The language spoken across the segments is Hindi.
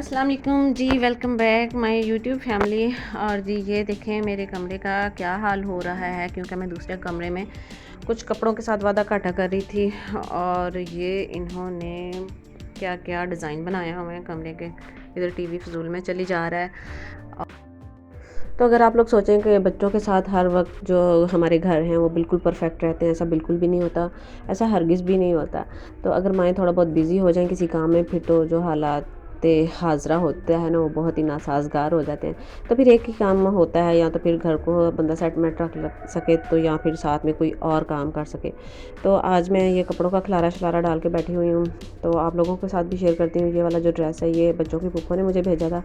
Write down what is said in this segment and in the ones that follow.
अस्सलाम वालेकुम जी, welcome back my YouTube family. और जी ये देखें मेरे कमरे का क्या हाल हो रहा है, क्योंकि मैं दूसरे कमरे में कुछ कपड़ों के साथ वादा काटा कर रही थी और ये इन्होंने क्या क्या डिज़ाइन बनाया हुए हैं कमरे के। इधर टीवी फजूल में चली जा रहा है। तो अगर आप लोग सोचें कि बच्चों के साथ हर वक्त जो हमारे घर हैं वो बिल्कुल परफेक्ट रहते हैं, ऐसा बिल्कुल भी नहीं होता, ऐसा हरगिज़ भी नहीं होता। तो अगर माएँ थोड़ा बहुत बिज़ी हो जाएं किसी काम में, फिर तो जो हालात हाज़रा होता है ना वो बहुत ही नासाजगार हो जाते हैं। तो फिर एक ही काम होता है, या तो फिर घर को बंदा सेटमेंट रख सके, तो या फिर साथ में कोई और काम कर सके। तो आज मैं ये कपड़ों का खलारा शलारा डाल के बैठी हुई हूँ, तो आप लोगों के साथ भी शेयर करती हूँ। ये वाला जो ड्रेस है ये बच्चों की फूफो ने मुझे भेजा था,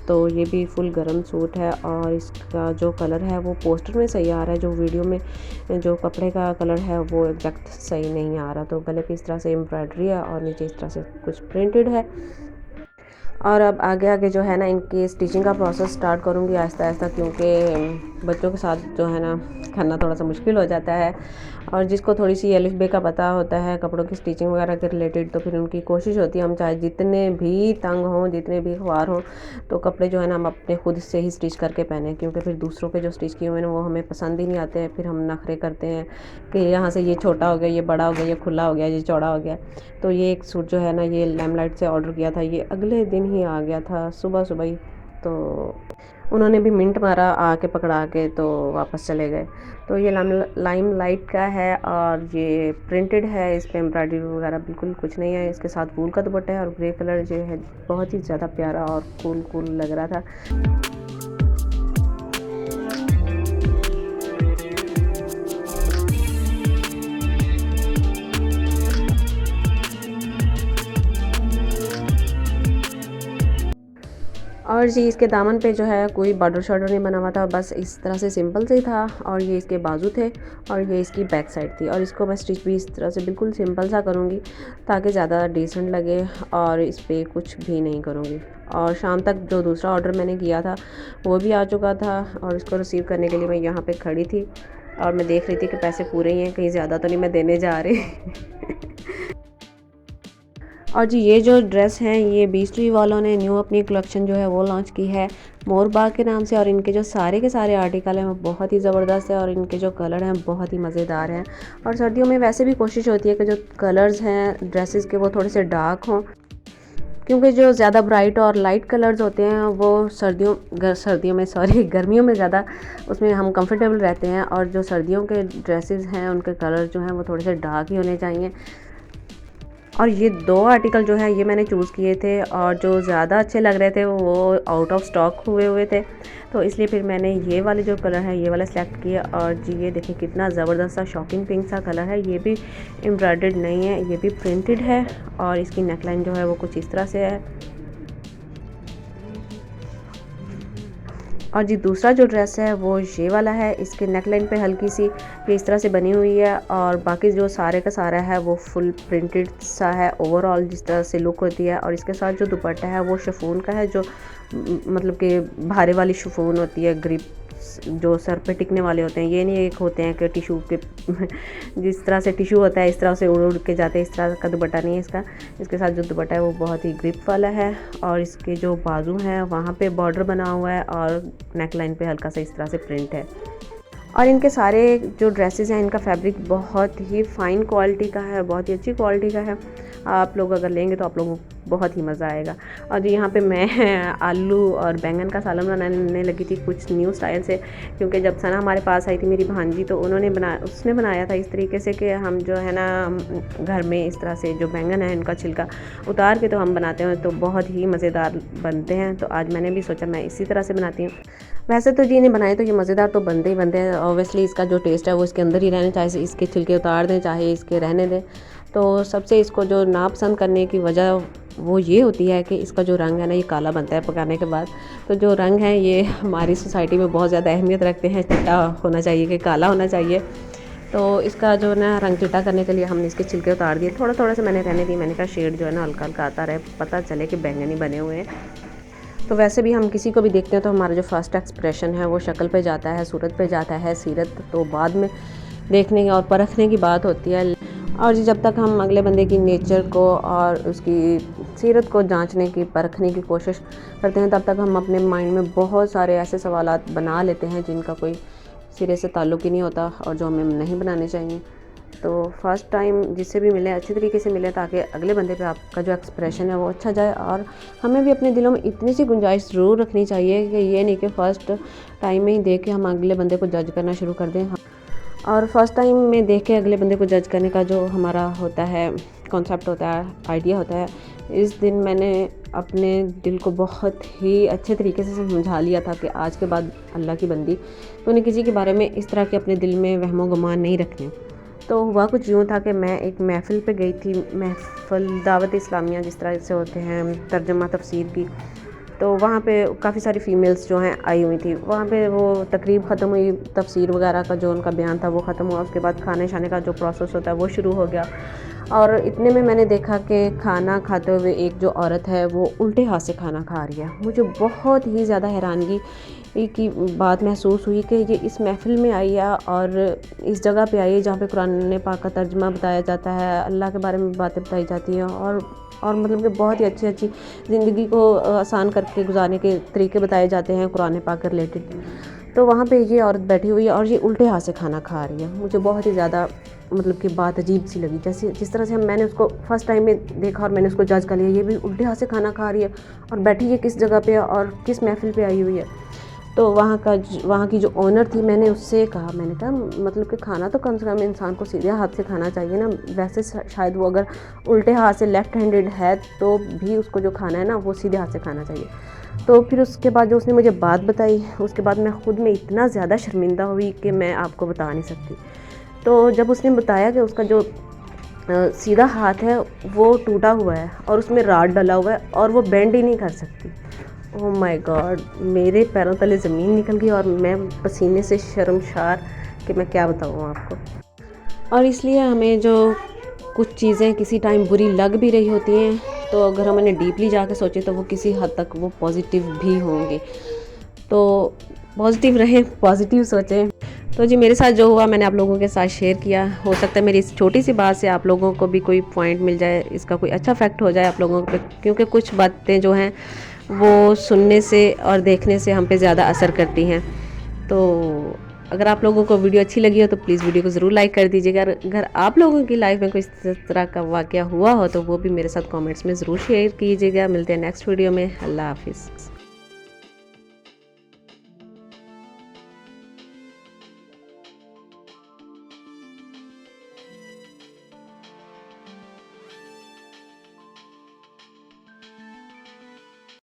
तो ये भी फुल गरम सूट है और इसका जो कलर है वो पोस्टर में सही आ रहा है, जो वीडियो में जो कपड़े का कलर है वो एग्जैक्ट सही नहीं आ रहा। तो गले पे इस तरह से एम्ब्रॉयडरी है और नीचे इस तरह से कुछ प्रिंटेड है। और अब आगे आगे जो है ना इनकी स्टिचिंग का प्रोसेस स्टार्ट करूँगी आहिस्ता आहिस्ता, क्योंकि बच्चों के साथ जो है ना करना थोड़ा सा मुश्किल हो जाता है। और जिसको थोड़ी सी अलिफ बे का पता होता है कपड़ों की स्टिचिंग वगैरह के रिलेटेड, तो फिर उनकी कोशिश होती है हम चाहे जितने भी तंग हों, जितने भी ख्वार हों, तो कपड़े जो है ना हम अपने खुद से ही स्टिच करके पहने, क्योंकि फिर दूसरों के जो स्टिच किए हुए हैं वो हमें पसंद ही नहीं आते हैं। फिर हम नखरे करते हैं कि यहाँ से ये छोटा हो गया, ये बड़ा हो गया, ये खुला हो गया, ये चौड़ा हो गया। तो ये एक सूट जो है ना ये लैमलाइट से ऑर्डर किया था, ये अगले दिन ही आ गया था सुबह सुबह ही। तो उन्होंने भी मिंट मारा आके पकड़ा के, तो वापस चले गए। तो ये लाइम लाइट का है और ये प्रिंटेड है, इस पर एम्ब्रॉयडरी वगैरह बिल्कुल कुछ नहीं है। इसके साथ वूल का दुपट्टा है और ग्रे कलर जो है बहुत ही ज़्यादा प्यारा और कूल कूल लग रहा था। और जी इसके दामन पे जो है कोई बॉर्डर शॉर्डर नहीं बना हुआ था, बस इस तरह से सिंपल से ही था। और ये इसके बाजू थे और ये इसकी बैक साइड थी। और इसको मैं स्टिच भी इस तरह से बिल्कुल सिंपल सा करूँगी ताकि ज़्यादा डिसेंट लगे, और इस पर कुछ भी नहीं करूँगी। और शाम तक जो दूसरा ऑर्डर मैंने किया था वो भी आ चुका था, और इसको रिसीव करने के लिए मैं यहाँ पर खड़ी थी और मैं देख रही थी कि पैसे पूरे ही हैं, कहीं ज़्यादा तो नहीं मैं देने जा रही। और जी ये जो ड्रेस हैं ये बीस्ट्री वालों ने न्यू अपनी कलेक्शन जो है वो लॉन्च की है मोर बाग के नाम से। और इनके जो सारे के सारे आर्टिकल हैं वो बहुत ही ज़बरदस्त है और इनके जो कलर हैं बहुत ही मज़ेदार हैं। और सर्दियों में वैसे भी कोशिश होती है कि जो कलर्स हैं ड्रेसेस के वो थोड़े से डार्क हों, क्योंकि जो ज़्यादा ब्राइट और लाइट कलर्स होते हैं वो सर्दियों में सॉरी गर्मियों में ज़्यादा उसमें हम कंफर्टेबल रहते हैं। और जो सर्दियों के ड्रेसेस हैं उनके कलर जो हैं वो थोड़े से डार्क ही होने चाहिए। और ये दो आर्टिकल जो है ये मैंने चूज़ किए थे, और जो ज़्यादा अच्छे लग रहे थे वो आउट ऑफ स्टॉक हुए थे, तो इसलिए फिर मैंने ये वाले जो कलर है ये वाला सेलेक्ट किया। और जी ये देखिए कितना ज़बरदस्त सा शॉकिंग पिंक सा कलर है, ये भी एम्ब्रॉयडर्ड नहीं है, ये भी प्रिंटेड है। और इसकी नेकलाइन जो है वो कुछ इस तरह से है। और जी दूसरा जो ड्रेस है वो ये वाला है, इसके नेकलाइन पे हल्की सी ये इस तरह से बनी हुई है, और बाकी जो सारे का सारा है वो फुल प्रिंटेड सा है ओवरऑल जिस तरह से लुक होती है। और इसके साथ जो दुपट्टा है वो शिफॉन का है, जो मतलब कि भारे वाली शिफॉन होती है, ग्रिप जो सर पे टिकने वाले होते हैं, ये नहीं एक होते हैं कि टिशू के जिस तरह से टिशू होता है इस तरह से उड़ उड़ के जाते हैं, इस तरह का दुपट्टा नहीं है इसका। इसके साथ जो दुपट्टा है वो बहुत ही ग्रिप वाला है, और इसके जो बाजू हैं वहाँ पे बॉर्डर बना हुआ है और नेकलाइन पे हल्का सा इस तरह से प्रिंट है। और इनके सारे जो ड्रेसेस हैं इनका फैब्रिक बहुत ही फ़ाइन क्वालिटी का है, बहुत ही अच्छी क्वालिटी का है। आप लोग अगर लेंगे तो आप लोगों को बहुत ही मज़ा आएगा। और यहाँ पे मैं आलू और बैंगन का सालन बनाने लगी थी कुछ न्यू स्टाइल से, क्योंकि जब सना हमारे पास आई थी मेरी भांजी, तो उसने बनाया था इस तरीके से कि हम जो है ना घर में इस तरह से जो बैंगन है इनका छिलका उतार के तो हम बनाते हैं, तो बहुत ही मज़ेदार बनते हैं। तो आज मैंने भी सोचा मैं इसी तरह से बनाती हूँ। वैसे तो जी इन्हें बनाए तो ये मज़ेदार तो बनते ही बनते हैं, ऑब्वियसली इसका जो टेस्ट है वो इसके अंदर ही रहने, चाहे इसके छिलके उतार दें चाहे इसके रहने दें। तो सबसे इसको जो नापसंद करने की वजह वो ये होती है कि इसका जो रंग है ना ये काला बनता है पकाने के बाद। तो जो रंग है ये हमारी सोसाइटी में बहुत ज़्यादा अहमियत रखते हैं, चिट्टा होना चाहिए कि काला होना चाहिए। तो इसका जो ना रंग चिट्टा करने के लिए हमने इसके छिलके उतार दिए, थोड़ा थोड़ा से मैंने रहने दी, मैंने कहा शेड जो है ना हल्का हल्का आता रहे, पता चले कि बैंगनी बने हुए हैं। तो वैसे भी हम किसी को भी देखते हैं तो हमारा जो फर्स्ट एक्सप्रेशन है वो शक्ल पे जाता है, सूरत पे जाता है, सीरत तो बाद में देखने और परखने की बात होती है। और जब तक हम अगले बंदे की नेचर को और उसकी सीरत को जांचने की, परखने की कोशिश करते हैं, तब तक हम अपने माइंड में बहुत सारे ऐसे सवालात बना लेते हैं जिनका कोई सिरे से ताल्लुक़ ही नहीं होता और जो हमें नहीं बनाने चाहिए। तो फर्स्ट टाइम जिससे भी मिले अच्छे तरीके से मिले, ताकि अगले बंदे पे आपका जो एक्सप्रेशन है वो अच्छा जाए। और हमें भी अपने दिलों में इतनी सी गुंजाइश ज़रूर रखनी चाहिए कि ये नहीं कि फ़र्स्ट टाइम में ही देख के हम अगले बंदे को जज करना शुरू कर दें। और फर्स्ट टाइम में देख के अगले बंदे को जज करने का जो हमारा होता है कॉन्सेप्ट होता है, आइडिया होता है, इस दिन मैंने अपने दिल को बहुत ही अच्छे तरीके से समझा लिया था कि आज के बाद अल्लाह की बंदी तूने किसी के बारे में इस तरह के अपने दिल में वहमो गुमान नहीं रखने। तो हुआ कुछ यूँ था कि मैं एक महफ़िल पे गई थी, महफ़िल दावत इस्लामिया जिस तरह से होते हैं, तर्जुमा तफसीर की। तो वहाँ पे काफ़ी सारी फ़ीमेल्स जो हैं आई हुई थी। वहाँ पे वो तकरीब ख़त्म हुई, तफसीर वगैरह का जो उनका बयान था वो ख़त्म हुआ। उसके बाद खाने शाने का जो प्रोसेस होता है वो शुरू हो गया। और इतने में मैंने देखा कि खाना खाते हुए एक जो औरत है वो उल्टे हाथ से खाना खा रही है। मुझे बहुत ही ज़्यादा हैरानगी की बात महसूस हुई कि ये इस महफ़िल में आई है और इस जगह पे आई है जहाँ पे कुरान पाक का तर्जुमा बताया जाता है, अल्लाह के बारे में बातें बताई जाती हैं और मतलब कि बहुत ही अच्छी ज़िंदगी को आसान करके गुजारने के तरीके बताए जाते हैं कुरान पाक के रिलेटेड। तो वहाँ पे ये औरत बैठी हुई है और ये उल्टे हाथ से खाना खा रही है। मुझे बहुत ही ज़्यादा मतलब कि बात अजीब सी लगी, जैसे जिस तरह से मैंने उसको फ़र्स्ट टाइम में देखा और मैंने उसको जज कर लिया, ये भी उल्टे हाथ से खाना खा रही है और बैठी है किस जगह पे और किस महफ़िल पे आई हुई है। तो वहाँ की जो ओनर थी, मैंने उससे कहा, मैंने कहा मतलब कि खाना तो कम से कम इंसान को सीधे हाथ से खाना चाहिए ना। वैसे शायद वो अगर उल्टे हाथ से लेफ़्ट हैंडेड है तो भी उसको जो खाना है ना वो सीधे हाथ से खाना चाहिए। तो फिर उसके बाद जो उसने मुझे बात बताई, उसके बाद मैं ख़ुद में इतना ज़्यादा शर्मिंदा हुई कि मैं आपको बता नहीं सकती। तो जब उसने बताया कि उसका जो सीधा हाथ है वो टूटा हुआ है और उसमें राड डला हुआ है और वो बेंड ही नहीं कर सकती। ओह माय गॉड, मेरे पैरों तले ज़मीन निकल गई और मैं पसीने से शर्मसार कि मैं क्या बताऊँ आपको। और इसलिए हमें जो कुछ चीज़ें किसी टाइम बुरी लग भी रही होती हैं, तो अगर हम उन्हें डीपली जाके सोचें तो वो किसी हद तक वो पॉजिटिव भी होंगे। तो पॉजिटिव रहें, पॉजिटिव सोचें। तो जी मेरे साथ जो हुआ मैंने आप लोगों के साथ शेयर किया। हो सकता है मेरी इस छोटी सी बात से आप लोगों को भी कोई पॉइंट मिल जाए, इसका कोई अच्छा फैक्ट हो जाए आप लोगों पे, क्योंकि कुछ बातें जो हैं वो सुनने से और देखने से हम पे ज़्यादा असर करती हैं। तो अगर आप लोगों को वीडियो अच्छी लगी हो तो प्लीज़ वीडियो को ज़रूर लाइक कर दीजिएगा। अगर आप लोगों की लाइफ में कोई इस तरह का वाक़या हुआ हो तो वो भी मेरे साथ कमेंट्स में ज़रूर शेयर कीजिएगा। मिलते हैं नेक्स्ट वीडियो में। अल्लाह हाफ़िज़।